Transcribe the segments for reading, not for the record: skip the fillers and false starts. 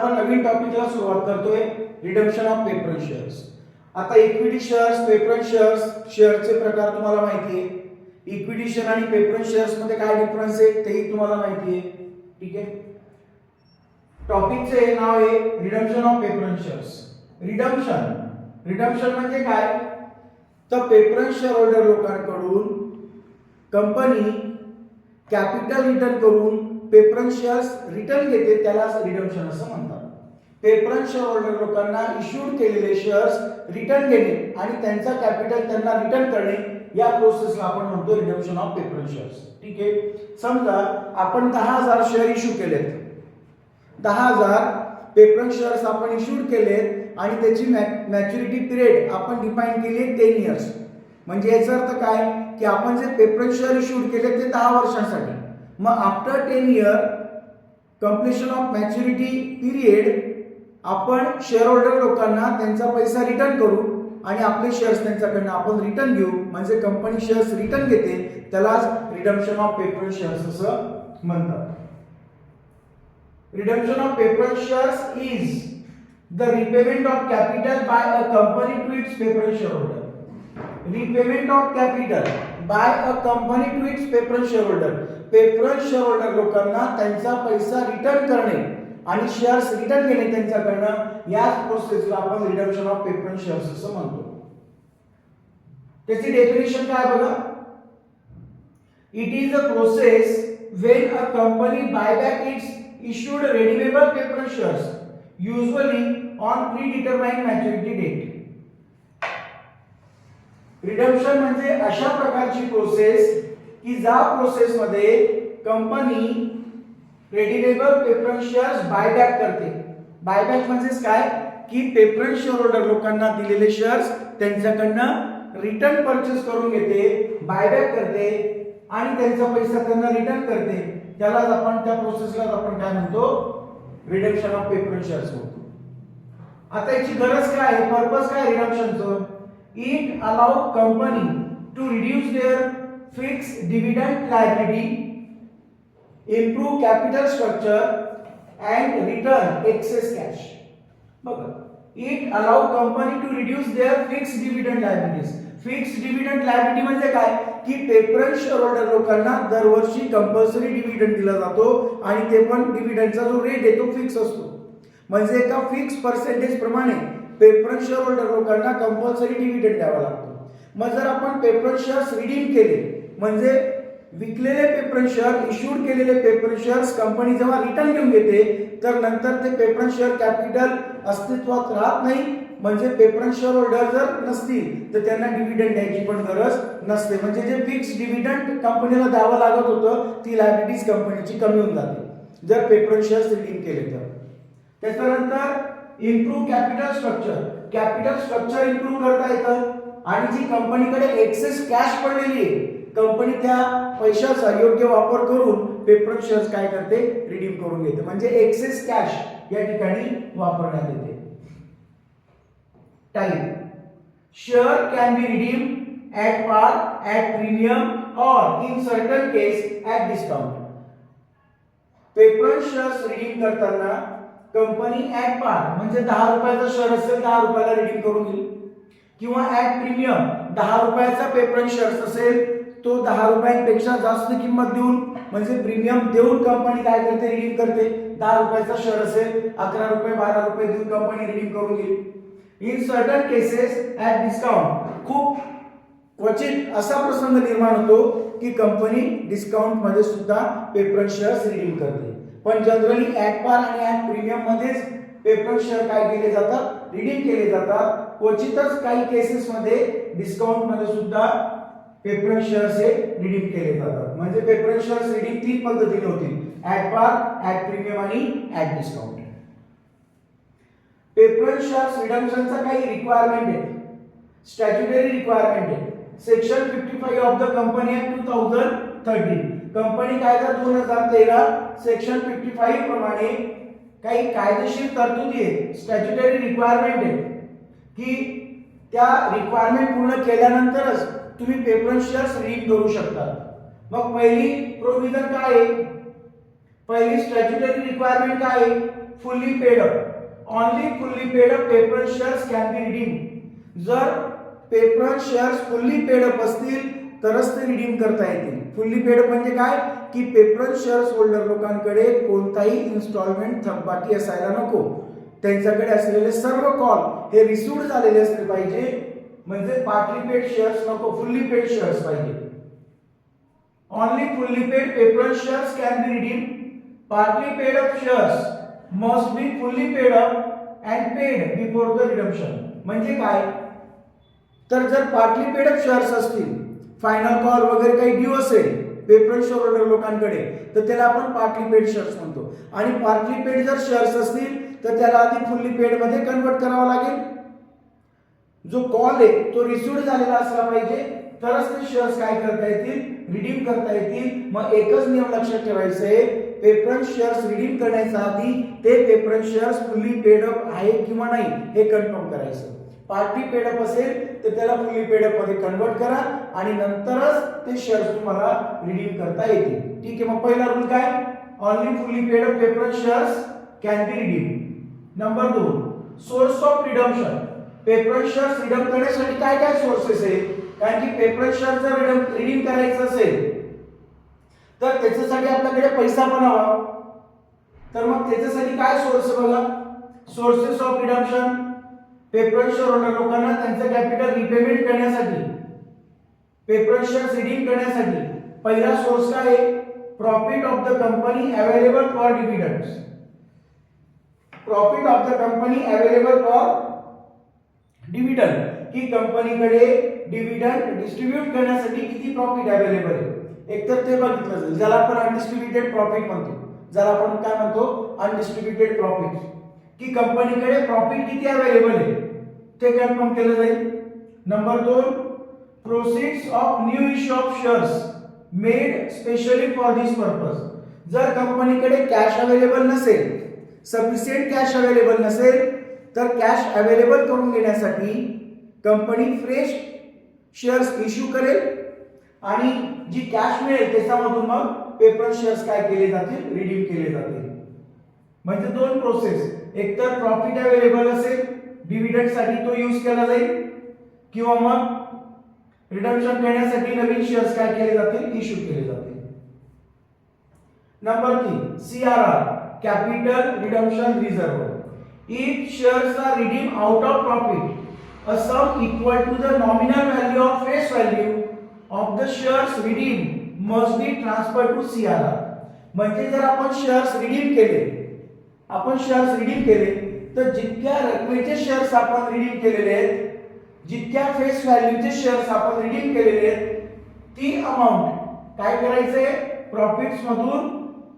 आपण नवीन टॉपिकला सुरुवात करतोय, रिडम्पशन ऑफ प्रेफरन्स शेअर्स. आता इक्विटी शेअर्स, प्रेफरन्स शेअर्स, शेअरचे प्रकार तुम्हाला माहिती आहे. इक्विटी शेअर आणि प्रेफरन्स शेअर्स मध्ये काय डिफरन्स आहे तेही तुम्हाला माहिती आहे. ठीक आहे. टॉपिकचे नाव आहे redemption of preference shares. Redemption म्हणजे काय? तर प्रेफरन्स शेअर होल्डर लोकांकडून कंपनी कॅपिटल रिटर्न करून प्रेफरन्स शेअर्स रिटर्न घेते, त्याला रिडम्पशन असं म्हणतात. प्रेफरन्स शेअर होल्डर लोकांना इश्यूड केलेले शेअर्स रिटर्न घेणे आणि त्यांचा कॅपिटल त्यांना रिटर्न करणे, या प्रोसेसला आपण म्हणतो रिडम्पशन ऑफ प्रेफरन्स शेअर्स. ठीक आहे. समजा आपण 10,000 शेअर इश्यू केलेत, 10,000 प्रेफरन्स शेअर्स आपण इश्यूड केलेत आणि त्याची मॅच्युरिटी पिरियड आपण डिफाइन केली आहे 10 इयर्स. म्हणजे याचा अर्थ काय की आपण जे प्रेफरन्स शेअर इश्यूड केले ते 10 वर्षांसाठी. मग after 10 year completion of maturity period आपण शेअर होल्डर लोकांना त्यांचा पैसा रिटर्न करू आणि आपले शेअर्स त्यांच्याकडनं आपण रिटर्न घेऊ, म्हणजे कंपनी शेअर्स रिटर्न घेते, त्यालाच रिडम्पशन ऑफ प्रेफरन्स शेअर्स असं म्हणतात. Redemption of preference shares is the repayment of capital by a company to its preference share holder. Repayment of capital by a company to its preference share holder. Preference share holder लोकांना त्यांचा पैसा return करणे आणि shares return घेणे त्यांच्याकडनं, याच प्रोसेसला आपण रिडम्पशन ऑफ प्रेफरन्स शेअर्स असं म्हणतो. त्याची डेफिनेशन काय बघा. It is a process when a company by back it's issued redeemable preference shares usually on predetermined maturity date. Redemption म्हणजे अशा प्रकारची प्रोसेस की ज्या प्रोसेस मध्ये कंपनी रेडिमेबल प्रेफरन्स शेअर्स बायबॅक करते. बायबॅक म्हणजे काय की प्रेफरन्स शेअर होल्डर लोकांना दिलेले शेअर्स त्यांच्याकडनं रिटर्न परचेस करून घेते, बायबॅक करते आणि त्यांचा पैसा त्यांना रिटर्न करते, त्यालाच आपण त्या प्रोसेसला आपण काय म्हणतो रिडम्पशन ऑफ प्रेफरन्स शेअर्स म्हणतो. आता याची गरज काय आहे, पर्पस काय रिडम्पशनचं? It allow company to reduce their fixed dividend liability, improve capital structure and return excess cash. बघा, it allow company to reduce their fixed dividend liabilities. Fixed dividend liability म्हणजे काय की प्रेफरन्स शेअर होल्डर लोकांना दरवर्षी compulsory dividend दिला जातो आणि ते पण डिव्हिडंडचा जो रेट आहे तो फिक्स असतो. म्हणजे एका फिक्स पर्सेंटेज प्रमाणे प्रेफरन्स शेअर होल्डर लोकांना कंपल्सरी डिव्हिडंड द्यावा लागतो. मग जर आपण प्रेफरन्स शेअर्स रिडीम केले, म्हणजे विकलेले प्रेफरन्स शेअर, इश्यूड केलेले प्रेफरन्स शेअर्स कंपनी जेव्हा रिटर्न घेऊन घेते, तर नंतर ते प्रेफरन्स शेअर कॅपिटल अस्तित्वात राहत नाही. म्हणजे प्रेफरन्स शेअर होल्डर जर नसतील तर त्यांना डिव्हिडंड द्यायची पण गरज नसते. म्हणजे जे फिक्स डिव्हिडंड कंपनीला द्यावं लागत होतं ती लायबिलिटीज कंपनीची कमी होऊन जाते जर प्रेफरन्स शेअर्स रिडीम केले तर. त्याच्यानंतर improve capital structure. Capital structure improve करता येतं आणि जी कंपनीकडे एक्सेस कॅश पडलेली आहे, कंपनी त्या पैशाचा योग्य वापर करून प्रेफरन्स शेअर्स काय करते रिडीम करून घेते. म्हणजे एक्सेस कॅश या ठिकाणी वापरण्यात येते. Type share can be redeem at पार, ॲट प्रीमियम और in certain case at discount. Preference shares redeem करताना कंपनी ॲट पार म्हणजे 10 रुपयाचा शेअर असेल 10 रुपयाला रिडीम करून घेईल, किंवा ॲट प्रीमियम 10 रुपयाचा प्रेफरन्स शेअर्स असेल तो 10 रुपयांपेक्षा जास्त किंमत देऊन म्हणजे प्रीमियम देऊन कंपनी काय करते रिडीम करते. 10 रुपयाचा शेअर असेल 11 रुपये 12 रुपये देऊन कंपनी रिडीम करून घेईल. In certain cases at discount. खूप क्वचित असा प्रसंग निर्माण होतो की कंपनी डिस्काउंट मध्ये सुद्धा प्रेफरन्स शेअर्स रिडीम करते. पण जनरली ॲट पार आणि ॲट प्रीमियम मध्येच प्रेफरन्स शेअर काय केले जातात रिडीम केले जातात. क्वचितच काही केसेस मध्ये डिस्काउंट मध्ये सुद्धा प्रेफरन्स शेअर्स हे रिडीम केले जातात. म्हणजे प्रेफरन्स शेअर्स रिडीम 3 पद्धतीने होतील, ॲट पार, ॲट प्रीमियम आणि ॲट डिस्काउंट. प्रेफरन्स शेअर्स रिडम्पशनचा काही रिक्वायरमेंट आहे, स्टॅट्युटरी रिक्वायरमेंट आहे. Section 55 of the company act 2013, company कायदा 2013 सेक्शन 55 प्रमाणे काही कायदेशीर तरतुदी आहेत, स्टॅट्युटरी रिक्वायरमेंट आहे की त्या रिक्वायरमेंट पूर्ण केल्यानंतरच तुम्ही प्रेफरन्स शेअर्स रिडीम करू शकता. मग पहिली प्रोव्हिजन काय आहे, पहिली स्टॅट्युटरी रिक्वायरमेंट काय आहे fully paid up. Only fully paid up preference shares can be redeemed. जर preference shares fully paid up असतील तरच ते रिडीम करता येतील. फुल्ली पेड अप म्हणजे काय की preference shares होल्डर लोकांकडे कोणताही इन्स्टॉलमेंट थकबाकी असायला नको. त्यांच्याकडे असलेले सर्व कॉल हे रिसीव्ड झालेले असले पाहिजे. म्हणजे पार्टली पेड शेअर्स नको, फुल्ली पेड शेअर्स पाहिजे. Only fully paid preference shares can be redeemed. Partly paid up shares must be fully paid up and paid before the redemption. म्हणजे काय तर जर पार्टली पेड अप शेअर्स असतील, final call वगैरे काही due असेल preference share holder लोकांकडे, तर त्याला आपण पार्टली पेड शेअर्स म्हणतो. आणि पार्टली पेड जर शेअर्स असतील तर त्याला आधी फुल्ली पेड मध्ये कन्वर्ट करावा लागेल. जो कॉल आहे तो रिसीव्ड झालेला असला पाहिजे तरच ते शेअर्स काय करता येतील, रिडीम करता येतील. मग एकच नियम लक्षात ठेवायचा आहे, प्रेफरन्स शेअर्स रिडीम करण्याच्या आधी ते preference shares fully paid up आहे किंवा नाही हे कन्फर्म करायचं. पार्टी पेड अप असेल तर त्याला फुल्ली पेड अप मध्ये कन्वर्ट करा आणि नंतरच ते शेअर्स तुम्हाला रिडीम करता येतील. ठीक आहे. मग पहिला रूल काय, only fully paid up preference shares can be redeem. Number 2, source of redemption. Preference shares redeem करण्यासाठी काय काय सोर्सेस आहेत. कारण की प्रेफरन्स शेअर जर रिडीम करायचं असेल तर त्याच्यासाठी आपल्याकडे पैसा पण हवा. तर मग त्याच्यासाठी काय सोर्स बघा, sources of redemption. Preference share holder लोकांना त्यांचं कॅपिटल रिपेमेंट करण्यासाठी, प्रेफरन्स शेअर्स रिडीम करण्यासाठी पहिला सोर्स काय आहे, profit of the company available for dividends. Profit of the company available for dividend, की कंपनीकडे डिव्हिडंड डिस्ट्रीब्यूट करण्यासाठी किती प्रॉफिट अवेलेबल आहे. एकतर ते बघितलं जाईल, ज्याला आपण अनडिस्ट्रीब्युटेड प्रॉफिट म्हणतो. ज्याला आपण काय म्हणतो, अनडिस्ट्रीब्युटेड प्रॉफिट, की कंपनीकडे प्रॉफिट किती अवेलेबल आहे ते कन्फर्म केलं जाईल. Number 2, proceeds of new issue of shares made specially for this purpose. जर कंपनीकडे कॅश अवेलेबल नसेल, सफिशियंट कॅश अवेलेबल नसेल, तर कॅश अवेलेबल करून देण्यासाठी कंपनी फ्रेश शेअर्स इश्यू करेल आणि जी कॅश मिळेल त्याच्यामधून मग प्रेफरन्स शेअर्स काय केले जातील, रिडीम केले जातील. म्हणजे दोन प्रोसेस, एकतर प्रॉफिट अवेलेबल असेल डिव्हिडंड साठी तो यूज केला जाईल, किंवा मग रिडम्पशन करण्यासाठी नवीन शेअर्स काय केले जातील, इश्यू केले जातील. Number 3, CRR, capital redemption reserve. If shares are redeemed out of profit, a sum equal to the nominal value of face value of the shares redeemed must be transferred to CRR. म्हणजे जर आपण shares redeem केले, तर जितक्या रकमेचे shares आपण redeem केलेले आहेत, जितक्या फेस व्हॅल्यूचे शेअर्स आपण रिडीम केलेले आहेत, ती अमाउंट काय करायचे, प्रॉफिट्स मधून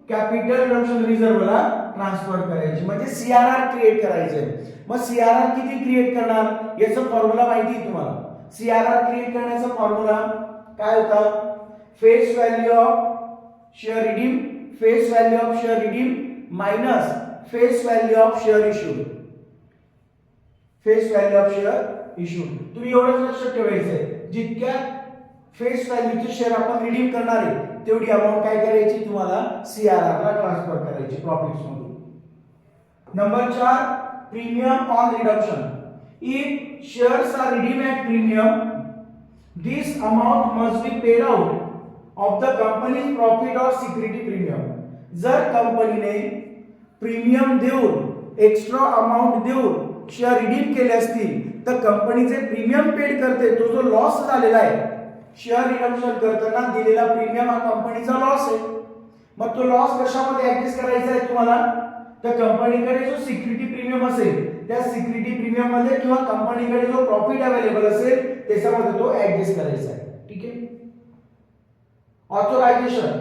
कॅपिटल रिडम्पशन रिझर्वला ट्रान्सफर करायची. म्हणजे सीआरआर क्रिएट करायचे. मग सीआरआर किती क्रिएट करणार याचा फॉर्म्युला माहिती आहे तुम्हाला. सीआरआर क्रिएट करण्याचा फॉर्म्युला काय होता, face value of share redeem, face value of share redeem minus face value of share issued. Face value of share issued. तुम्ही एवढंच लक्षात ठेवायचंय, जितक्या फेस व्हॅल्यूचे शेअर आपण रिडीम करणार आहे तेवढी अमाउंट काय करायची, तुम्हाला सीआरआर ला ट्रान्सफर करायची प्रॉफिट्स मधून. Number 4, premium on redemption. If shares are redeem at premium, this amount must be paid out of the company's profit or security premium. जर कंपनीने प्रीमियम देऊन, एक्स्ट्रा अमाउंट देऊन शेअर रिडीम केले असतील तर कंपनीचे प्रीमियम पेड करते, तो जो लॉस झालेला आहे शेअर रिडम्पशन करताना दिलेला प्रीमियम हा कंपनीचा लॉस आहे. मग तो लॉस कशामध्ये ऍडजस्ट करायचा आहे तुम्हाला, तर कंपनीकडे जो सिक्युरिटी प्रीमियम असेल त्या सिक्युरिटी प्रीमियम मध्ये किंवा कंपनीकडे जो प्रॉफिट अवेलेबल असेल त्याच्यामध्ये तो ऍडजस्ट करायचा आहे. ठीक आहे. Authorisation.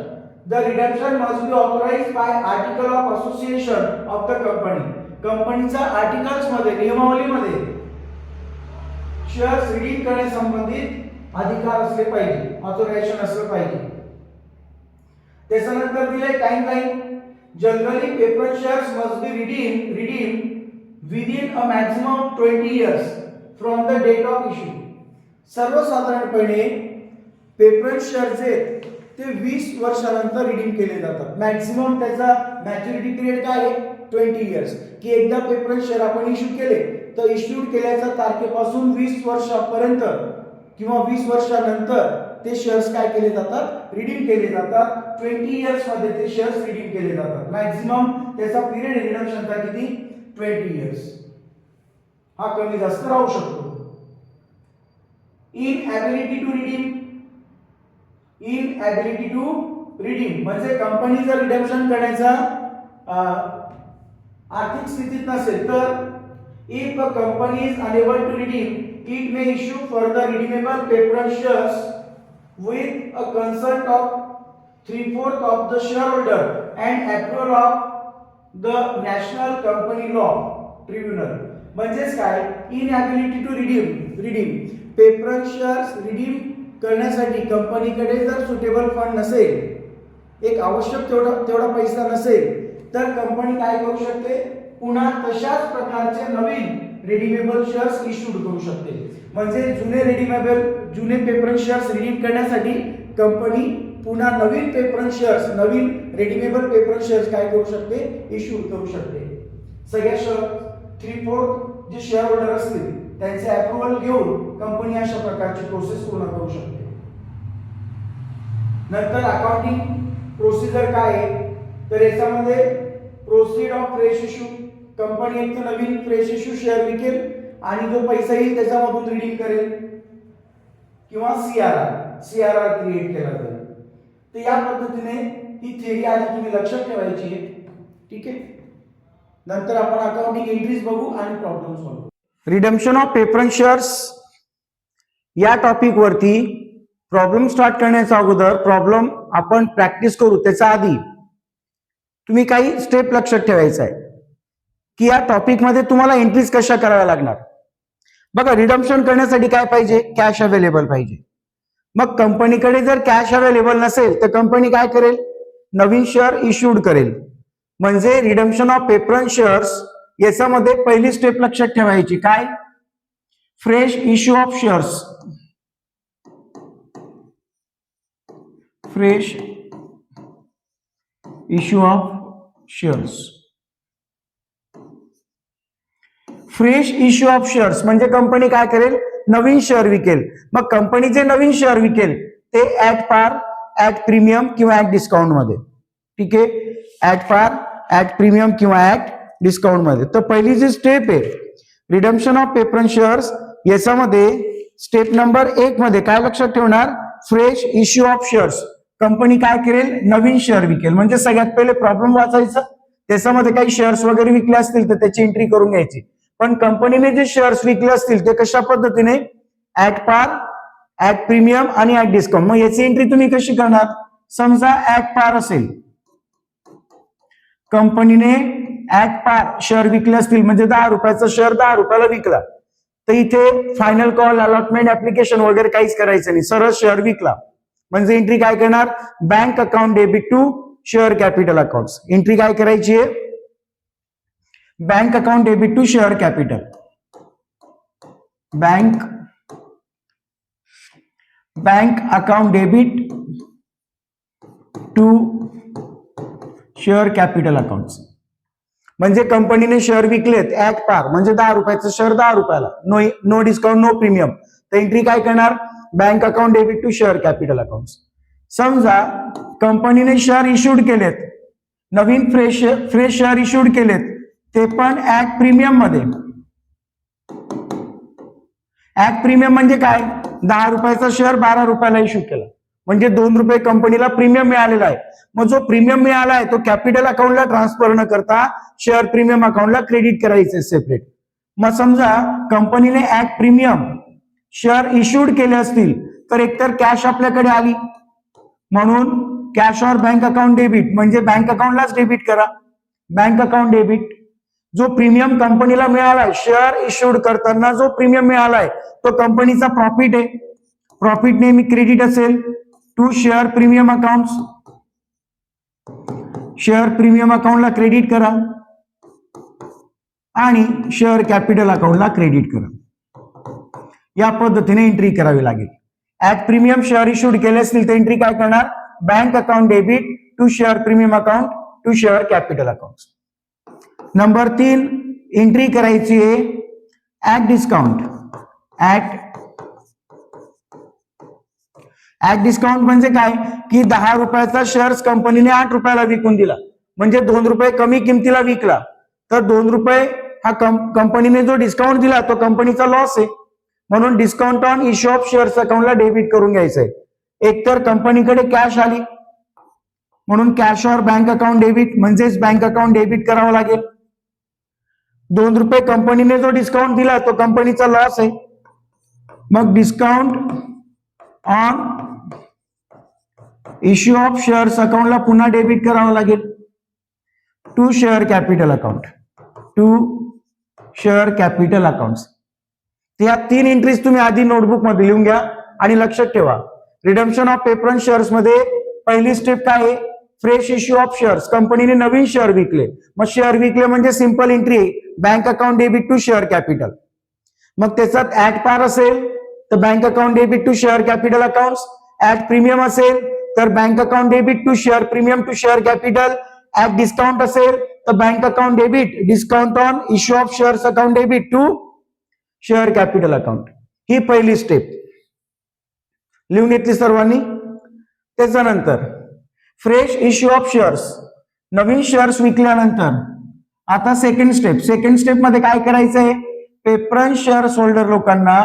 The redemption must be authorised bye article of association of the company. कंपनीच्या आर्टिकल्स मध्ये, नियमावलीमध्ये शेअर्स रिडीम करण्यासंबंधित अधिकार असले पाहिजे, ऑथरायझेशन असलं पाहिजे. त्याच्यानंतर दिले timeline. Generally preference shares must be redeem within a maximum 20 years from the date of issue. सर्वसाधारणपणे प्रेफरन्स शेअर्स ते 20 वर्षानंतर रिडीम केले जातात. मॅक्सिमम त्याचा मॅच्युरिटी पिरियड काय आहे, 20 इयर्स, की एकदा प्रेफरन्स शेअर आपण इश्यू केले तर इश्यू केल्याच्या तारखेपासून 20 वर्षापर्यंत किंवा 20 वर्षानंतर ते शेअर्स काय केले जातात, रिडीम केले जातात. 20 इयर्स मध्ये ते शेअर्स रिडीम केले जातात. मॅक्झिमम त्याचा पिरियड रिडम्शनचा किती, 20 इयर्स. हा कमी जास्त राहू शकतो. Inability to redeem, inability to redeem म्हणजे कंपनी जर रिडम्शन करण्याचा आर्थिक स्थितीत नसेल तर if a company is unable to redeem it may issue further redeemable preference shares with a consent of 3/4 of the shareholder and approval of the National Company Law Tribunal. म्हणजेच काय, inability to redeem preference shares redeem करण्यासाठी कंपनीकडे जर suitable fund नसेल, एक आवश्यक तेवढा पैसा नसेल, तर कंपनी काय करू शकते, पुन्हा तशाच प्रकारचे नवीन रिडीमेबल शेअर्स इश्यूड करू शकते. म्हणजे जुने प्रेफरन्स शेअर्स रिडीम करण्यासाठी कंपनी पुन्हा नवीन प्रेफरन्स शेअर्स, नवीन रिडीमेबल प्रेफरन्स शेअर्स काय करू शकते, इश्यू करू शकते. सगळ्या 3/4 जे शेअर होल्डर असतील त्यांचे अप्रूव्हल घेऊन कंपनी अशा प्रकारची प्रोसेस पूर्ण करू शकते. नंतर अकाउंटिंग प्रोसिजर काय आहे, तर याच्यामध्ये proceed of fresh issue, company एक नवीन फ्रेश इश्यू शेअर विकेल आणि जो पैसा येईल त्याच्यामधून रिडीम करेल, किंवा सीआरआर क्रिएट केला जाईल. तर या पद्धतीने ही थिअरी आधी तुम्ही लक्षात ठेवायची आहे. ठीक आहे. नंतर आपण अकाउंटिंग एंट्रीज बघू आणि प्रॉब्लेम सॉल्व्ह करू. रिडम्पशन ऑफ प्रेफरन्स शेअर्स या टॉपिक वरती प्रॉब्लेम स्टार्ट करण्याच्या अगोदर प्रॉब्लेम आपण प्रॅक्टिस करू त्याच्या आधी तुम्ही काही स्टेप लक्षात ठेवायचं आहे की या टॉपिक मध्ये तुम्हाला एंट्रीज कशा कराव्या लागणार. बघा, रिडम्पशन करण्यासाठी काय पाहिजे, कॅश अवेलेबल पाहिजे. मग कंपनीकडे जर कॅश अवेलेबल नसेल तर कंपनी काय करेल, नवीन शेअर इश्यूड करेल. म्हणजे रिडम्पशन ऑफ प्रेफरन्स शेअर्स याच्यामध्ये पहिली स्टेप लक्षात ठेवायची काय, fresh issue of shares. Fresh issue of shares. Fresh issue of shares म्हणजे कंपनी काय करेल, नवीन शेअर विकेल. मग कंपनी जे नवीन शेअर विकेल ते ऍट पार, ऍट प्रीमियम किंवा ऍट डिस्काउंट मध्ये. ठीक आहे, ऍट पार, ऍट प्रीमियम किंवा ऍट डिस्काउंट मध्ये. तर पहिली जी स्टेप आहे रिडम्पशन ऑफ प्रेफरन्स शेअर्स, याच्यामध्ये स्टेप नंबर 1 मध्ये काय लक्षात ठेवणार, fresh issue of shares. Company काय करेल, नवीन शेअर विकेल. म्हणजे सगळ्यात पहिले प्रॉब्लेम वाचायचं, त्याच्यामध्ये काही शेअर्स वगैरे विकले असतील तर त्याची एंट्री करून घ्यायची. पण कंपनीने जे शेअर्स विकले असतील ते कशा पद्धतीने, ऍट पार, ऍट प्रीमियम आणि ऍट डिस्काउंट. मग याची एंट्री तुम्ही कशी करणार, समजा ऍट पार असेल, कंपनीने ऍट पार शेअर विकले असतील म्हणजे 10 रुपयाचा शेअर 10 रुपयाला विकला, तर इथे फायनल कॉल, अलॉटमेंट, ऍप्लिकेशन वगैरे काहीच करायचं नाही, सरळ शेअर विकला. म्हणजे एंट्री काय करणार, bank account debit to share capital account. Entry काय करायची आहे, bank account debit to share capital. Bank account debit to share capital account. म्हणजे कंपनीने शेअर विकलेत ऍट पार, म्हणजे 10 रुपयाचं शेअर 10 रुपयाला, नो डिस्काउंट, नो प्रीमियम. तर एंट्री काय करणार, bank account debit to share capital account. समजा कंपनीने शेअर इश्यूड केलेत, नवीन फ्रेश शेअर इश्यूड केलेत, ते पण ऍट प्रीमियम मध्ये. ऍट प्रीमियम म्हणजे काय, 10 रुपयाचा शेअर 12 रुपयाला इश्यू केला, म्हणजे 2 रुपये कंपनीला प्रीमियम मिळालेला आहे. मग जो प्रीमियम मिळाला आहे तो कॅपिटल अकाउंटला ट्रान्सफर न करता शेअर प्रीमियम अकाउंटला क्रेडिट करायचे सेपरेट. मग समजा कंपनीने ऍट प्रीमियम शेअर इश्यूड केले असतील तर एकतर कॅश आपल्याकडे आली, म्हणून cash or bank account debit, म्हणजे बँक अकाउंटलाच डेबिट करा. Bank account debit. जो प्रीमियम कंपनीला मिळालाय, शेअर इश्यूड करताना जो प्रीमियम मिळालाय तो कंपनीचा प्रॉफिट आहे, प्रॉफिट नेहमी क्रेडिट असेल to share premium account. Share premium अकाउंटला क्रेडिट करा आणि शेअर कॅपिटल अकाउंटला क्रेडिट करा. या पद्धतीने एंट्री करावी लागेल. ऍट प्रीमियम शेअर इश्यूड केले असतील तर एंट्री काय करणार, bank account debit to share premium account to share capital account. Number 3 entry करायची आहे ऍट डिस्काउंट. ऍट डिस्काउंट म्हणजे काय की 10 रुपयाचा शेअर्स कंपनीने 8 रुपयाला विकून दिला, म्हणजे 2 रुपये कमी किमतीला विकला, तर 2 रुपये हा कंपनीने जो डिस्काउंट दिला तो कंपनीचा लॉस आहे. म्हणून discount on issue of shares अकाउंटला डेबिट करून घ्यायचंय. एकतर कंपनीकडे कॅश आली म्हणून cash or bank account debit म्हणजेच बँक अकाउंट डेबिट करावं लागेल. 2 रुपये कंपनीने जो डिस्काउंट दिला तो कंपनीचा लॉस आहे, मग discount on issue of shares अकाउंटला पुन्हा डेबिट करावं लागेल to share capital account. Share capital account. या 3 एंट्रीज तुम्ही आधी नोटबुक मध्ये लिहून घ्या आणि लक्षात ठेवा. रिडम्पशन ऑफ प्रेफरन्स शेअर्स मध्ये पहिली स्टेप काय आहे, फ्रेश इश्यू ऑफ शेअर्स. कंपनीने नवीन शेअर विकले, मग शेअर विकले म्हणजे simple entry bank account debit to share capital. मग त्याच्यात ऍट पार असेल तर bank account debit to share capital account. At premium असेल तर bank account debit to share premium to share capital. At discount असेल तर bank account debit discount on issue of shares account debit to share capital account. ही पहिली step लिहून घेतली सर्वांनी. त्याच्यानंतर फ्रेश इश्यू ऑफ शेअर्स, नवीन शेअर्स विकल्यानंतर आता सेकंड स्टेप. सेकंड स्टेप मध्ये काय करायचंय, प्रेफरन्स शेअर्स होल्डर लोकांना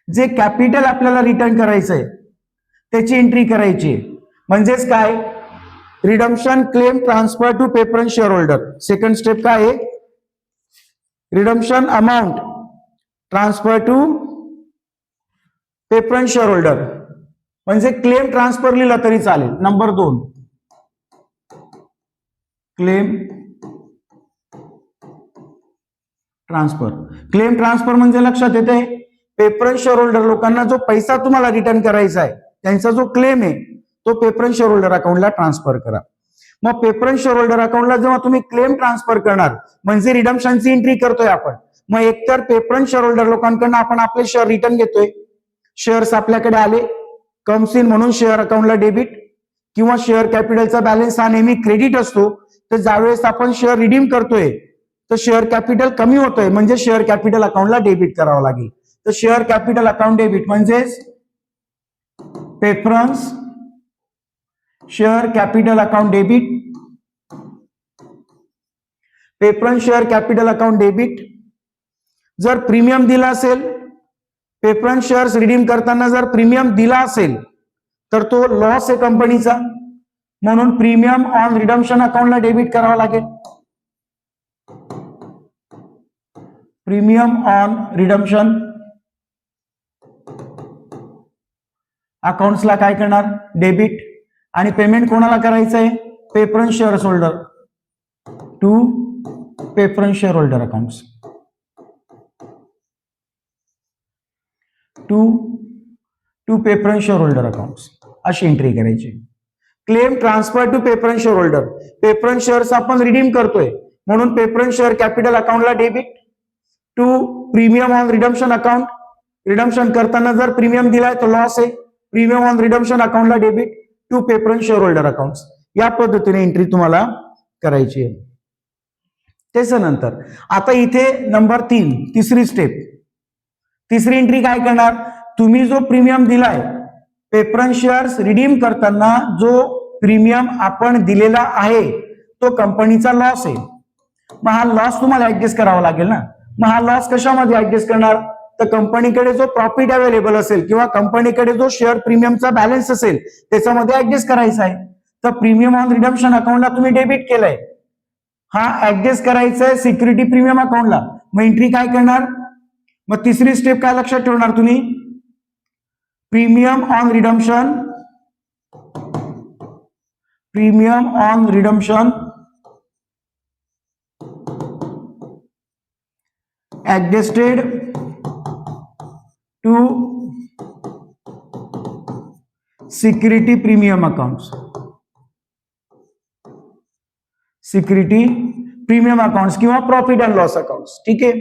जे कॅपिटल आपल्याला रिटर्न करायचंय त्याची एंट्री करायची. म्हणजेच काय, redemption claim transfer to preference share holder. Second step काय आहे, redemption amount transfer to preference share holder, म्हणजे क्लेम ट्रान्सफर लिहिला तरी चालेल. Number 2 claim transfer. Claim transfer म्हणजे लक्षात येते प्रेफरन्स शेअर होल्डर लोकांना जो पैसा तुम्हाला रिटर्न करायचा आहे त्यांचा जो क्लेम आहे तो प्रेफरन्स शेअर होल्डर अकाउंटला ट्रान्सफर करा. मग प्रेफरन्स शेअर होल्डर अकाउंटला जेव्हा तुम्ही क्लेम ट्रान्सफर करणार म्हणजे रिडम्पशनची एंट्री करतोय आपण. मग एकतर प्रेफरन्स शेअर होल्डर लोकांकडून आपण आपले शेअर रिटर्न घेतोय, शेअर्स आपल्याकडे आले, कम्स इन म्हणून शेअर अकाउंटला डेबिट, किंवा शेअर कॅपिटलचा बॅलन्स हा नेहमी क्रेडिट असतो, तर ज्यावेळेस आपण शेअर रिडीम करतोय तर शेअर कॅपिटल कमी होतोय म्हणजे शेअर कॅपिटल अकाउंटला डेबिट करावं लागेल. तर शेअर कॅपिटल अकाउंट डेबिट म्हणजेच preference share capital account debit. Preference share capital account debit. जर प्रीमियम दिला असेल, प्रेफरन्स शेअर्स रिडीम करताना जर प्रीमियम दिला असेल तर तो लॉस आहे कंपनीचा, म्हणून प्रीमियम ऑन रिडम्पशन अकाउंटला डेबिट करावा लागेल. प्रीमियम ऑन रिडम्पशन अकाउंट्सला काय करणार, डेबिट. आणि पेमेंट कोणाला करायचं आहे, preference shares holder to preference share holder accounts. To preference share holder accounts अशी एंट्री करायची. Claim transfer to preference share holder. Preference shares आपण रिडीम करतोय म्हणून प्रेफरन्स शेअर कॅपिटल अकाउंटला debit to premium on redemption account. Redemption करताना जर premium दिलाय तो लॉस आहे, प्रीमियम ऑन रिडम्पशन अकाउंटला debit to preference share holder accounts. या पद्धतीने एंट्री तुम्हाला करायची आहे. त्याच्यानंतर आता इथे नंबर 3 तिसरी स्टेप. तिसरी एंट्री काय करणार, तुम्ही जो प्रीमियम दिलाय प्रेफरन्स शेअर्स रिडीम करताना जो प्रीमियम आपण दिलेला आहे तो कंपनीचा लॉस आहे. मग हा लॉस तुम्हाला ऍडजस्ट करावा लागेल ना. मग हा लॉस कशामध्ये ऍडजस्ट करणार, तर कंपनीकडे जो प्रॉफिट अवेलेबल असेल किंवा कंपनीकडे जो शेअर प्रीमियमचा बॅलन्स असेल त्याच्यामध्ये ऍडजस्ट करायचा आहे. तर प्रीमियम ऑन रिडम्पशन अकाउंटला तुम्ही डेबिट केलंय, हा ऍडजस्ट करायचा आहे सिक्युरिटी प्रीमियम अकाउंटला. मग एंट्री काय करणार, मग तिसरी स्टेप काय लक्षात ठेवणार तुम्ही, premium on redemption. Premium on redemption adjusted to security premium accounts. Security premium accounts किंवा प्रॉफिट अँड लॉस अकाउंट्स. ठीक आहे,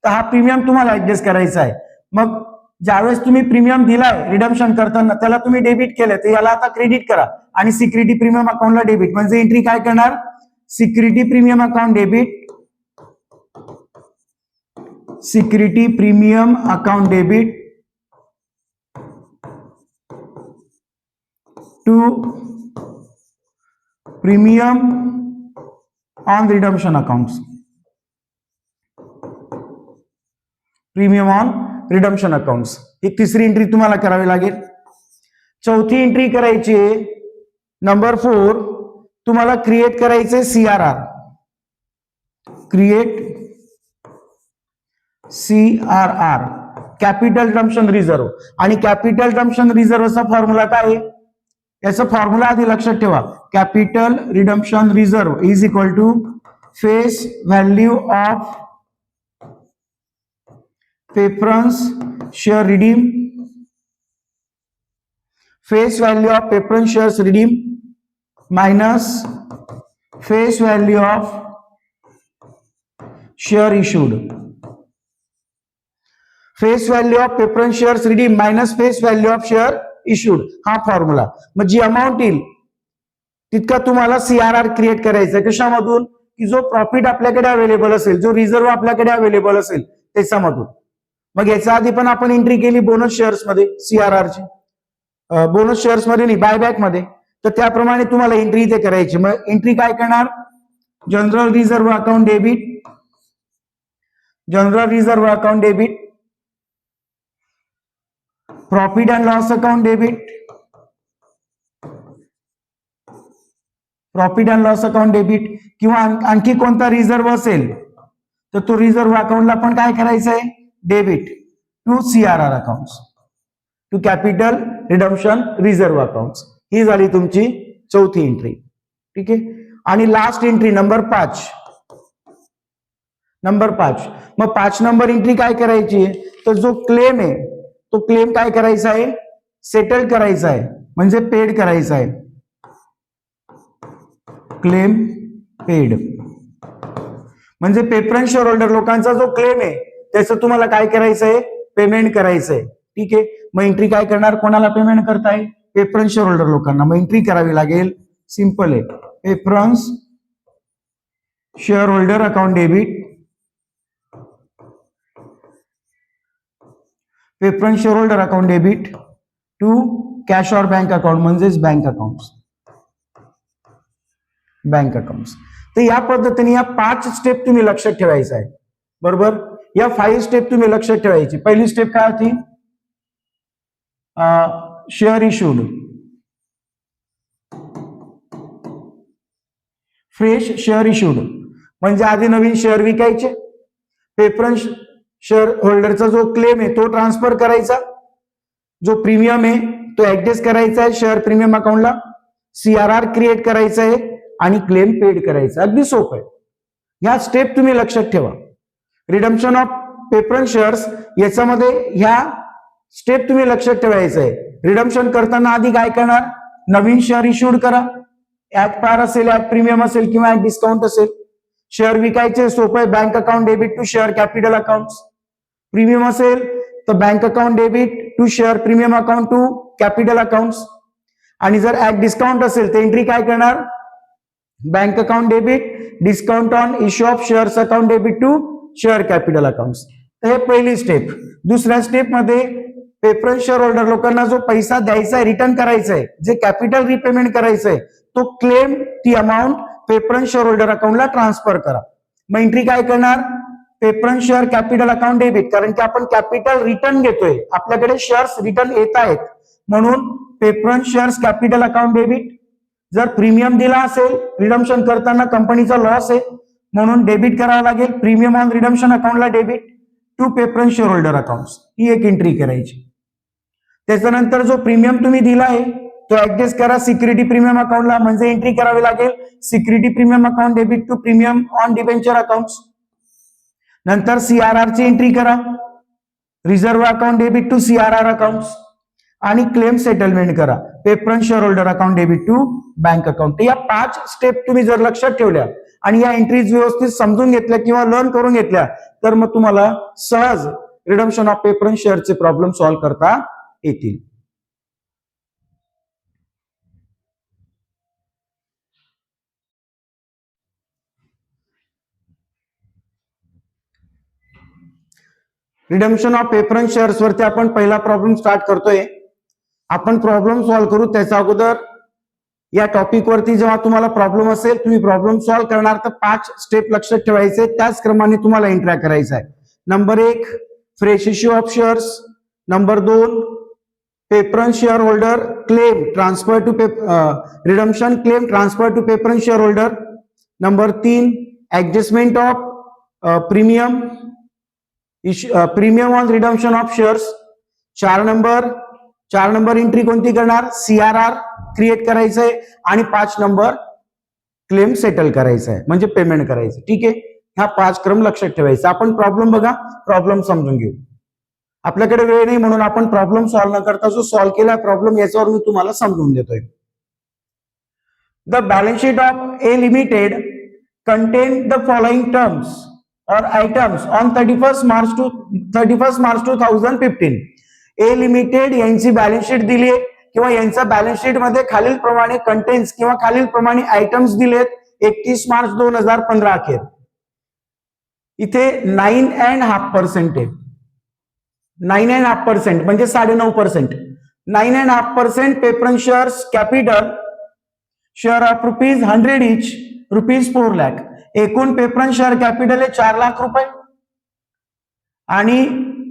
तर हा प्रीमियम तुम्हाला ऍडजस्ट करायचा आहे. मग ज्यावेळेस तुम्ही प्रीमियम दिलाय रिडम्पशन करताना त्याला तुम्ही डेबिट केलंय तर याला आता क्रेडिट करा आणि सिक्युरिटी प्रीमियम अकाउंटला डेबिट. म्हणजे एंट्री काय करणार, security premium account debit, security premium account debit to premium on redemption accounts, premium on redemption accounts. एक तिसरी एंट्री तुम्हाला करावी लागेल. चौथी एंट्री करायची नंबर 4, तुम्हाला क्रिएट करायचे CRR, create CRR, capital redemption reserve. आणि कॅपिटल रिडम्पशन रिझर्वचा फॉर्म्युला काय आहे? याचा फॉर्म्युला आधी लक्षात ठेवा. Capital redemption reserve is equal to face value of preference share redeem, face value of preference shares redeem minus face value of share issued. Face value of preference shares redeem minus face value of share issued, हा formula. मग जी amount येईल तितका तुम्हाला CRR create करायचा. कशामधून? की जो profit आपल्याकडे अवेलेबल असेल, जो रिझर्व आपल्याकडे अवेलेबल असेल त्याच्यामधून. मग याच्या आधी पण आपण एंट्री केली बोनस शेअर्स मध्ये CRR ची, बोनस शेअर्स मध्ये नाही, बायबॅक मध्ये. तर त्याप्रमाणे तुम्हाला एंट्री इथे करायची. मग एंट्री काय करणार? General reserve account debit, general reserve account debit, profit and loss account debit, profit and loss account debit, किंवा आणखी कोणता रिझर्व असेल तर तो रिझर्व अकाउंटला पण काय करायचं आहे? Debit to CRR accounts, to capital redemption reserve accounts. ही झाली तुमची चौथी एंट्री. ठीक आहे. आणि लास्ट एंट्री नंबर 5, नंबर 5. मग 5 नंबर एंट्री काय करायची? तर जो क्लेम आहे तो क्लेम काय करायचा आहे? सेटल करायचा आहे, म्हणजे पेड करायचा आहे. क्लेम पेड म्हणजे प्रेफरन्स शेअर होल्डर लोकांचा जो क्लेम आहे त्याचं तुम्हाला काय करायचं आहे? पेमेंट करायचं आहे. ठीक आहे. मग एंट्री काय करणार? कोणाला पेमेंट करताय? प्रेफरन्स शेअर होल्डर लोकांना. मग एंट्री करावी लागेल. सिंपल आहे. Preference share holder account debit, preference share holder account debit to cash or bank account, म्हणजेच बँक अकाउंट, बँक अकाउंट. तर या पद्धतीने या 5 स्टेप तुम्ही लक्षात ठेवायचं आहे. बरोबर. या 5 स्टेप तुम्ही लक्षात ठेवायची. पहिली स्टेप काय होती? Share issued, fresh share issued म्हणजे आधी नवीन शेअर विकायचे. प्रेफरन्स शेअर होल्डरचा जो क्लेम आहे तो ट्रान्सफर करायचा, जो प्रीमियम आहे तो ऍडजस्ट करायचा आहे शेअर प्रीमियम अकाउंटला, CRR क्रिएट करायचं आहे आणि क्लेम पेड करायचा. अगदी सोपं आहे. ह्या स्टेप तुम्ही लक्षात ठेवा. रिडम्पशन ऑफ प्रेफरन्स शेअर्स याच्यामध्ये ह्या स्टेप तुम्ही लक्षात ठेवायचं आहे. रिडम्पशन करताना आधी काय करणार? नवीन शेअर इश्यूड करा. ऍट पार असेल, ऍट प्रीमियम असेल किंवा ऍट डिस्काउंट असेल. शेअर विकायचे सोपं आहे. Bank account debit to share capital account. Premium असेल तर bank account debit to share premium account to capital account. आणि जर ऍट डिस्काउंट असेल तर एंट्री काय करणार? Bank account debit discount on issue of shares account debit to share capital account. हे पहिली स्टेप. दुसऱ्या स्टेप मध्ये प्रेफरन्स शेअर होल्डर लोकांना जो पैसा द्यायचा आहे, रिटर्न करायचा आहे, जे कॅपिटल रिपेमेंट करायचं आहे, तो क्लेम ती अमाऊंट प्रेफरन्स शेअर होल्डर अकाउंटला ट्रान्सफर करा. मग एंट्री काय करणार? Preference share capital account debit, कारण की आपण कॅपिटल रिटर्न घेतोय, आपल्याकडे शेअर्स रिटर्न येत आहेत, म्हणून preference shares capital account debit. जर प्रीमियम दिला असेल रिडम्पशन करताना कंपनीचा लॉस आहे म्हणून डेबिट करावं लागेल. प्रीमियम ऑन रिडम्पशन अकाउंटला debit to preference share holder account, ही एक एंट्री करायची. त्याच्यानंतर जो प्रीमियम तुम्ही दिला आहे तो ऍडजस्ट करा सिक्युरिटी प्रीमियम अकाउंटला, म्हणजे एंट्री करावी लागेल security premium account debit to premium on debenture account. नंतर CRR ची एंट्री करा, reserve account debit to CRR account. आणि क्लेम सेटलमेंट करा, preference share holder account debit to bank account. या 5 स्टेप तुम्ही जर लक्षात ठेवल्या आणि या एंट्रीज व्यवस्थित समजून घेतल्या किंवा लर्न करून घेतल्या तर मग तुम्हाला सहज रिडम्पशन ऑफ प्रेफरन्स शेअरचे प्रॉब्लेम सॉल्व्ह करता येतील. रिडम्पशन ऑफ प्रेफरन्स शेअर्स वरती आपण पहिला प्रॉब्लेम स्टार्ट करतोय. आपण प्रॉब्लेम सॉल्व्ह करू त्याच्या अगोदर या टॉपिक वरती जेव्हा तुम्हाला प्रॉब्लेम असेल तुम्ही प्रॉब्लेम सॉल्व्ह करणार तर 5 स्टेप लक्षात ठेवायचे, त्याच क्रमाने तुम्हाला एंट्री करायचा आहे. Number 1 fresh issue of shares. Number 2 preference share holder claim transfer to redemption claim transfer to preference share holder. Number 3 adjustment of premium premium on redemption of shares. 4 number entry कोणती करणार, CRR create करायचंय. आणि 5 number claim settle करायचा आहे म्हणजे payment करायचं. ठीक आहे, हा 5 क्रम लक्षात ठेवायचा. आपण प्रॉब्लेम बघा, प्रॉब्लेम समजून घेऊ. आपल्याकडे वेळ नाही म्हणून आपण प्रॉब्लेम सॉल्व्ह न करता जो सॉल्व्ह केला प्रॉब्लेम याच्यावर मी तुम्हाला समजून देतोय. The balance sheet of A limited content the following terms or items on 31st March 2015. A limited यांची बॅलन्स शीट दिली आहे किंवा यांचा बॅलन्स शीट मध्ये खालील प्रमाणे कंटेन्स किंवा खालील प्रमाणे आयटम्स दिलेत 31 मार्च 2015 अखेर. इथे 9.5% आहे. 9.5% म्हणजे 9.5%. 9.5% preference shares capital share of ₹100 इच ₹4 लाख. एकूण प्रेफरन्स शेअर कॅपिटल आहे 4 लाख रुपये आणि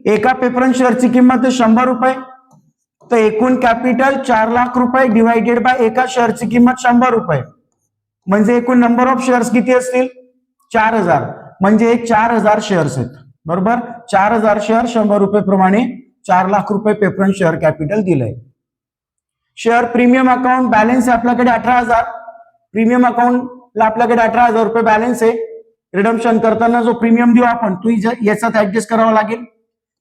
एका प्रेफरन्स शेअरची किंमत आहे ₹100. तर एकूण कॅपिटल 4 लाख रुपये डिवायडेड बाय एका शेअरची किंमत ₹100 म्हणजे एकूण नंबर ऑफ शेअर्स किती असतील 4000. म्हणजे 4000 शेअर्स आहेत. बरोबर, 4000 शेअर ₹100 प्रमाणे 4 लाख रुपये प्रेफरन्स शेअर कॅपिटल दिलंय. शेअर प्रीमियम अकाउंट बॅलन्स आपल्याकडे 18,000. प्रीमियम अकाउंटला आपल्याकडे 18,000 रुपये बॅलन्स आहे. रिडम्पशन करताना जो प्रीमियम देऊ आपण तो याच्यात ऍडजस्ट करावा लागेल.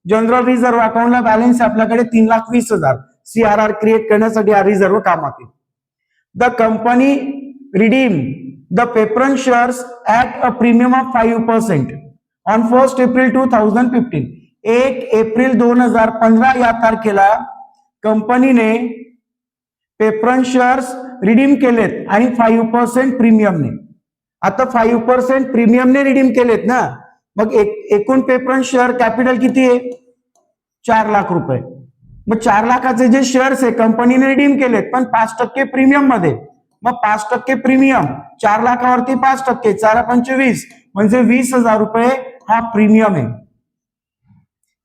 जनरल रिझर्व्ह अकाउंटला बॅलन्स आपल्याकडे 3,20,000. CRR क्रिएट करण्यासाठी हा रिझर्व्ह कामात येईल. The company redeem the preference shares at a premium of 5% on 1 April 2015. 1 April 2015 या तारखेला कंपनीने प्रेफरन्स शेअर्स रिडीम केलेत आणि 5% प्रीमियमने. आता 5% प्रीमियमने रिडीम केलेत ना, मग एकूण प्रेफरन्स शेअर कॅपिटल किती आहे 4 लाख रुपये. मग 4 लाखाचे जे शेअर्स आहे कंपनीने रिडीम केलेत पण 5% प्रीमियम मध्ये. मग 5% प्रीमियम 4 लाखावरती 5%, 4×5 = 20 म्हणजे 20,000 रुपये हा प्रीमियम आहे.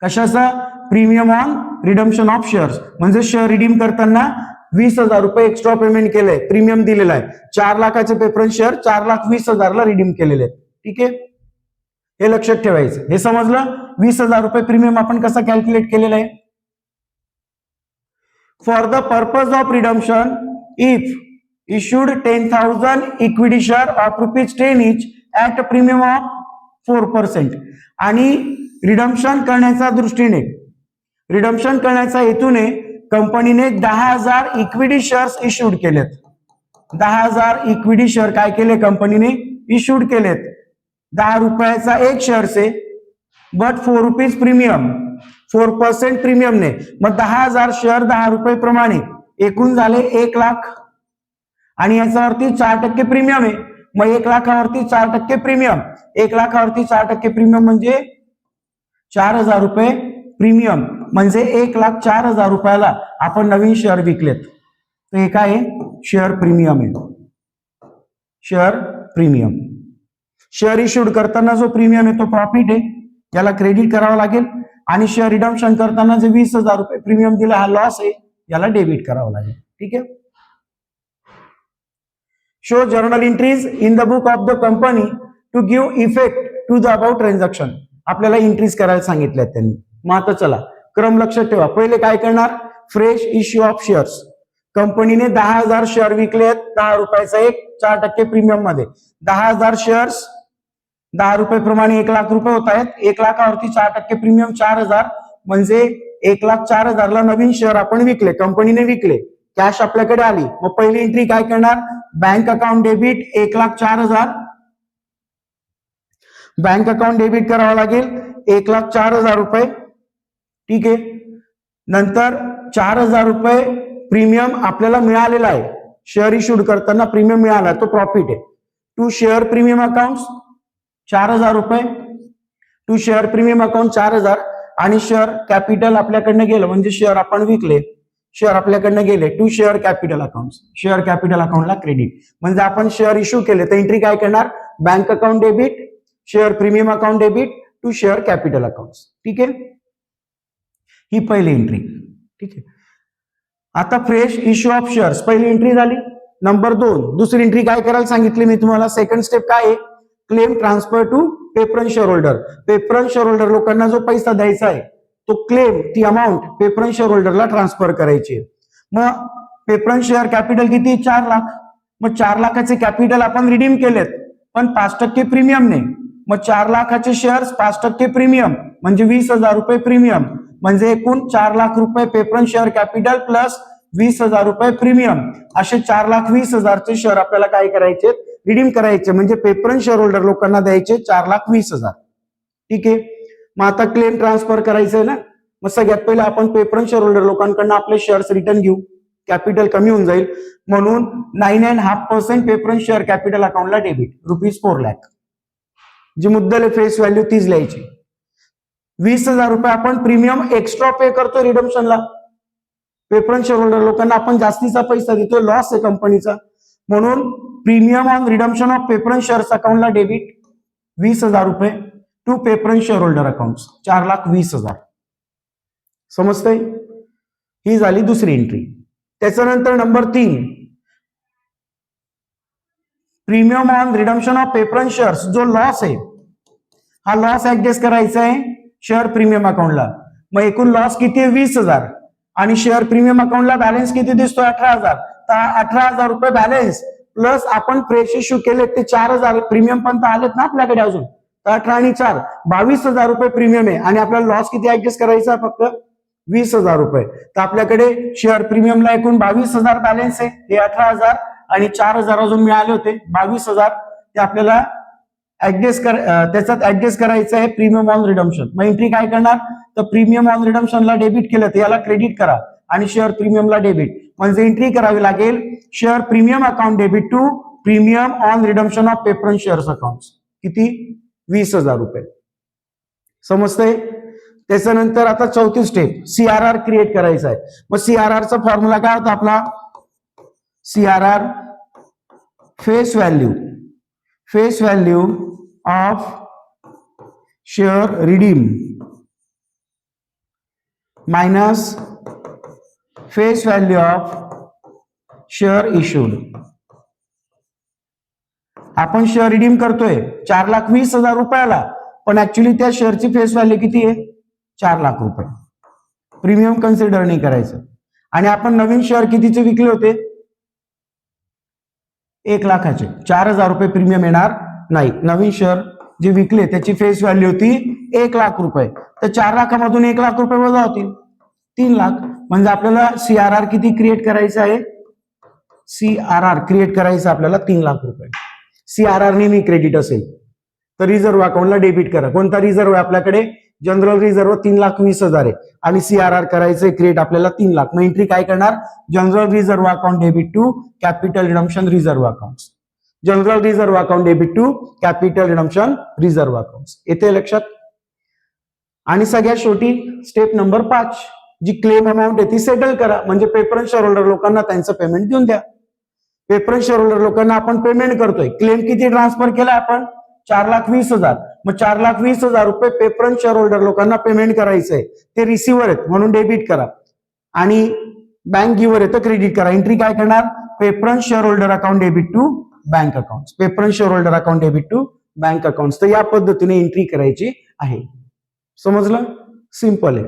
कशाचा, premium on redemption of shares. म्हणजे शेअर रिडीम करताना 20,000 रुपये एक्स्ट्रा पेमेंट केलंय, प्रीमियम दिलेला आहे. 4 लाखाचे प्रेफरन्स शेअर 4,20,000 ला रिडीम केलेले आहेत. ठीक आहे, हे लक्षात ठेवायचं. हे समजलं. 20,000 रुपये प्रीमियम आपण कसा कॅल्क्युलेट केलेला आहे. For the purpose of redemption if issued 10,000 equity share of ₹10 each at a premium of 4%. आणि रिडम्पशन करण्याच्या दृष्टीने, रिडम्पशन करण्याच्या हेतूने कंपनीने 10,000 इक्विटी शेअर्स इश्यूड केलेत. 10,000 इक्विटी शेअर काय केले कंपनीने इश्यूड केलेत. ₹10 एक शेअर्स आहे बट ₹4 प्रीमियम, 4% प्रीमियमने. मग 10,000 शेअर ₹10 प्रमाणे एकूण झाले 1 लाख आणि याच्यावरती 4% प्रीमियम आहे. मग 1 लाखावरती 4% प्रीमियम, 1 लाखावरती 4% प्रीमियम म्हणजे 4,000 रुपये प्रीमियम म्हणजे 1,04,000 रुपयाला आपण नवीन शेअर विकलेत. तर हे काय आहे, शेअर प्रीमियम आहे. Share premium. शेअर इश्यूड करताना जो प्रीमियम आहे तो प्रॉफिट आहे, याला क्रेडिट करावं लागेल. आणि शेअर रिडम्पशन करताना जे 20,000 रुपये प्रीमियम दिला हा लॉस आहे, याला डेबिट करावं लागेल. ठीक आहे. Show journal entries in the book of the company to give effect to the about transaction. आपल्याला एंट्रीज करायला सांगितल्यात त्यांनी. मग आता चला क्रम लक्षात ठेवा. पहिले काय करणार, फ्रेश इश्यू ऑफ शेअर्स. कंपनीने 10,000 शेअर विकलेत ₹10 एक, 4% प्रीमियम मध्ये. 10,000 शेअर्स ₹10 प्रमाणे 1 लाख रुपये होत आहेत. 1 लाखावरती 4% प्रीमियम 4,000 म्हणजे 1,04,000 ला नवीन शेअर आपण विकले, कंपनीने विकले. कॅश आपल्याकडे आली. मग पहिली एंट्री काय करणार, bank account debit 1,04,000. Bank account debit करावं लागेल 1,04,000 रुपये. ठीक आहे. नंतर 4,000 रुपये प्रीमियम आपल्याला मिळालेला आहे. शेअर इश्यूड करताना प्रीमियम मिळाला, तो प्रॉफिट आहे. टू शेअर प्रीमियम अकाउंट 4,000 रुपये. टू शेअर प्रीमियम अकाउंट 4,000 आणि शेअर कॅपिटल आपल्याकडनं गेलं म्हणजे शेअर आपण विकले, शेअर आपल्याकडनं गेले to share capital account, share capital अकाउंटला क्रेडिट. म्हणजे आपण शेअर इश्यू केले तर एंट्री काय करणार, bank account debit, share premium account debit to share capital account. ठीक आहे, ही पहिली एंट्री. ठीक आहे, आता फ्रेश इश्यू ऑफ शेअर्स पहिली एंट्री झाली. नंबर 2 दुसरी एंट्री काय करायला सांगितली मी तुम्हाला, सेकंड स्टेप काय आहे, claim transfer to preference share holder. Preference share holder लोकांना जो पैसा द्यायचा आहे तो क्लेम, ती अमाऊंट प्रेफरन्स शेअर होल्डरला ट्रान्सफर करायची. मग प्रेफरन्स शेअर कॅपिटल किती, 4 लाख. मग 4 लाखाचे कॅपिटल आपण रिडीम केलेत पण 5% प्रीमियमने. मग 4 लाखाचे शेअर्स 5% प्रीमियम म्हणजे 20,000 रुपये प्रीमियम, म्हणजे एकूण 4 लाख रुपये प्रेफरन्स शेअर कॅपिटल प्लस 20,000 रुपये प्रीमियम, असे 4,20,000चे शेअर आपल्याला काय करायचे, रिडीम करायचे. म्हणजे प्रेफरन्स शेअर होल्डर लोकांना द्यायचे 4,20,000. ठीक आहे, मग आता क्लेम ट्रान्सफर करायचंय ना. मग सगळ्यात पहिले आपण प्रेफरन्स शेअर होल्डर लोकांकडून आपले शेअर्स रिटर्न घेऊ, कॅपिटल कमी होऊन जाईल. म्हणून 9.5% प्रेफरन्स शेअर कॅपिटल अकाउंटला डेबिट ₹4 लाख. जी मुद्दल फेस व्हॅल्यू तीच लिहायची. 20,000 रुपये आपण प्रीमियम एक्स्ट्रा पे करतो रिडम्शनला. प्रेफरन्स शेअर होल्डर लोकांना आपण जास्तीचा पैसा देतो, लॉस आहे कंपनीचा, म्हणून premium on redemption of preference shares अकाउंटला डेबिट 20,000 रुपये to preference share holder account 4,20,000. समजतंय, ही झाली दुसरी एंट्री. त्याच्यानंतर number 3 premium on redemption of preference shares, जो लॉस आहे हा लॉस ऍडजस्ट करायचा आहे शेअर प्रीमियम अकाउंटला. मग एकूण लॉस किती आहे, 20,000 आणि शेअर प्रीमियम अकाउंटला बॅलन्स किती दिसतोय, 18,000. तर 18,000 रुपये बॅलन्स प्लस आपण फ्रेश इश्यू केले ते 4,000 प्रीमियम पण तर आलेत ना आपल्याकडे अजून, तर 18 आणि 4 22,000 रुपये प्रीमियम आहे आणि आपल्याला लॉस किती ऍडजस्ट करायचा, फक्त 20,000 रुपये. तर आपल्याकडे शेअर प्रीमियमला एकूण 22,000 बॅलन्स आहे, हे 18,000 आणि 4,000 अजून मिळाले होते 22,000, ते आपल्याला त्याच्यात ऍडजस्ट करायचं आहे प्रीमियम ऑन रिडम्शन. मग एंट्री काय करणार, तर प्रीमियम ऑन रिडम्शनला डेबिट केलं तर याला क्रेडिट करा आणि शेअर प्रीमियमला डेबिट. म्हणजे एंट्री करावी लागेल share premium account debit to premium on redemption of preference shares account. किती, 20,000 रुपये. समजतंय. त्याच्यानंतर आता चौथी स्टेप, CRR क्रिएट करायचा आहे. मग CRR चा फॉर्म्युला काय होता आपला, CRR face value of share redeem minus face value of share issued. आपण शेअर रिडीम करतोय 4,20,000 रुपयाला, पण ऍक्च्युली त्या शेअरची फेस व्हॅल्यू किती आहे, 4 लाख रुपये. प्रीमियम कन्सिडर नाही करायचं. आणि आपण नवीन शेअर कितीचे विकले होते, 1 लाखाचे. 4,000 रुपये प्रीमियम येणार नाही. नवीन शेअर जे विकले त्याची फेस व्हॅल्यू होती 1 लाख रुपये, तर 4 लाखामधून 1 लाख रुपये वजा होतील 3 लाख. म्हणजे आपल्याला CRR किती क्रिएट करायचं आहे, CRR क्रिएट करायचं आपल्याला 3 लाख रुपये. CRR नेहमी क्रेडिट असेल तर रिझर्व्ह अकाउंटला डेबिट करा. कोणता रिझर्व्ह आहे आपल्याकडे, जनरल रिझर्व्ह 3,20,000 आहे आणि CRR करायचंय क्रिएट आपल्याला 3 लाख. मग एंट्री काय करणार, general reserve account debit to capital redemption reserve account. General reserve account debit to capital redemption reserve account. येते लक्षात. आणि सगळ्यात शेवटी स्टेप नंबर 5, जी क्लेम अमाऊंट आहे ती सेटल करा. म्हणजे प्रेफरन्स शेअर होल्डर लोकांना त्यांचं पेमेंट देऊन द्या. प्रेफरन्स शेअर होल्डर लोकांना आपण पेमेंट करतोय. क्लेम किती ट्रान्सफर केला आपण, 4,20,000. मग 4,20,000 रुपये प्रेफरन्स शेअर होल्डर लोकांना पेमेंट करायचंय. ते रिसिव्हर आहेत म्हणून डेबिट करा आणि बँक गिव्हर आहे तर क्रेडिट करा. एंट्री काय करणार, preference share holder account debit to bank account. Preference share holder account debit to bank account. तर या पद्धतीने एंट्री करायची आहे. समजलं, सिंपल आहे.